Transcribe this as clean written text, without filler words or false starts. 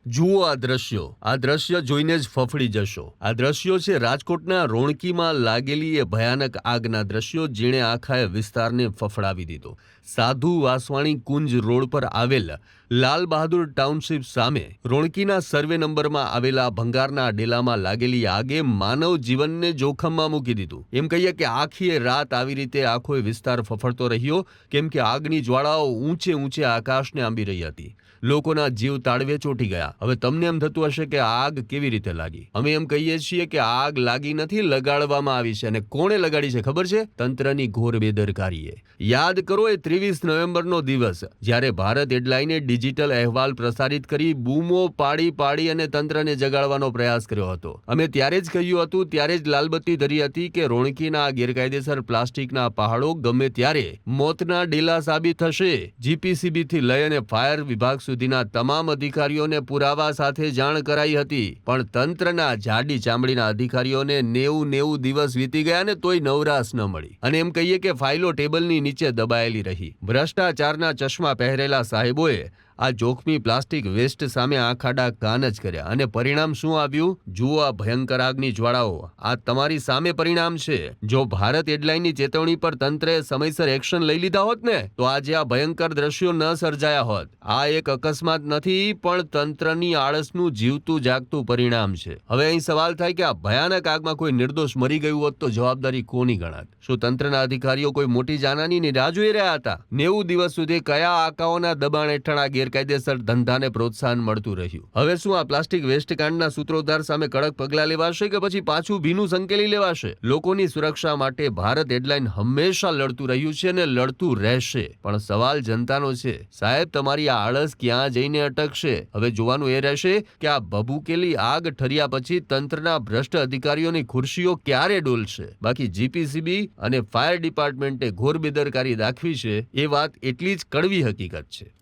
જુઓ આ દ્રશ્ય જોઈને જ ફફડી જશો। આ દ્રશ્યો છે રાજકોટના રોણકીમાં લાગેલી એ ભયાનક આગના દ્રશ્યો જેણે આખા વિસ્તારને ફફડાવી દીધો। સાધુ વાસવાણી કુંજ રોડ પર આવેલ લાલ બહાદુર ટાઉનશીપ સામે રોણકીના સર્વે નંબરમાં આવેલા ભંગારના ડેલામાં લાગેલી આગે માનવ જીવનને જોખમમાં મૂકી દીધું। એમ કહીએ કે આખી રાત આવી રીતે આખો વિસ્તાર ફફડતો રહ્યો કેમ કે આગની જ્વાળાઓ ઊંચે આકાશને આંબી રહી હતી। લોકોના જીવ તાળવે ચોંટી ગયા। હવે તમને એમ થતું હશે કે આગ કેવી રીતે લાગી? અમે એમ કહીએ છીએ કે આગ લાગી નથી, લગાડવામાં આવી છે। અને કોણે લગાડી છે ખબર છે? તંત્રની ઘોર બેદરકારીએ। યાદ કરો એ 23 નવેમ્બરનો દિવસ જ્યારે ભારત હેડલાઇને ડિજિટલ અહેવાલ પ્રસારિત કરી બૂમો પાડી અને તંત્રને જગાડવાનો પ્રયાસ કર્યો હતો। અમે ત્યારે જ કહ્યું હતું, ત્યારે જ લાલબત્તી ધરી હતી કે રોણકીના ગેરકાયદેસર પ્લાસ્ટિકના પહાડો ગમે ત્યારે મોતના ડેલા સાબિત થશે। જીપીસીબીથી લઈ અને ફાયર વિભાગ સુધીના તમામ અધિકારીઓને પુરાવા સાથે જાણ કરાઈ હતી, પણ તંત્રના જાડી ચામડીના અધિકારીઓને 90 દિવસ વીતી ગયા ને તોય નવરાશ ન મળી। અને એમ કહીએ કે ફાઇલો ટેબલની નીચે દબાયેલી રહી। ભ્રષ્ટાચારના ચશ્મા પહેરેલા સાહેબોએ આ જોખમી પ્લાસ્ટિક વેસ્ટ સામે આખાડા કાન જ કર્યા અને પરિણામ શું આવ્યું? જુઓ આ ભયંકર આગની જ્વાળાઓ। આ તમારી સામે પરિણામ છે। જો ભારત હેડલાઇનની ચેતવણી પર તંત્રે સમયસર એક્શન લઈ લીધા હોત ને તો આજે આ ભયંકર દ્રશ્યો ન સર્જાયા હોત। આ એક અકસ્માત નથી પણ તંત્રની આળસનું જીવતું જાગતું પરિણામ છે। હવે અહીં સવાલ થાય કે આ ભયાનક આગમાં કોઈ નિર્દોષ મરી ગયું હોત તો જવાબદારી કોની ગણાત? શું તંત્રના અધિકારીઓ કોઈ મોટી જાનહાનિની રાહ જોઈ રહ્યા હતા? 90 દિવસ સુધી કયા આકાઓના દબાણ હેઠળ આ ગેરકાયદેસર ધંધાને પ્રોત્સાહન મળતું રહ્યું? હવે શું આ પ્લાસ્ટિક વેસ્ટ કાંડના સૂત્રોધાર સામે કડક પગલાં લેવાશે કે પછી પાછું ભીનું સંકેલી લેવાશે? લોકોની સુરક્ષા માટે ભારત હેડલાઇન હંમેશા લડતું રહ્યું છે અને લડતું રહેશે, પણ સવાલ જનતાનો છે। સાહેબ, તમારી આ આળસ ક્યાં જઈને અટકશે? હવે જોવાનું એ રહેશે કે આ ભભૂકેલી આગ ઠર્યા પછી તંત્રના ભ્રષ્ટ અધિકારીઓની ખુરશીઓ ક્યારે ડોલશે। બાકી જીપીસીબી અને ફાયર ડિપાર્ટમેન્ટે ઘોર બેદરકારી દાખવી છે એ વાત એટલી જ કડવી હકીકત છે।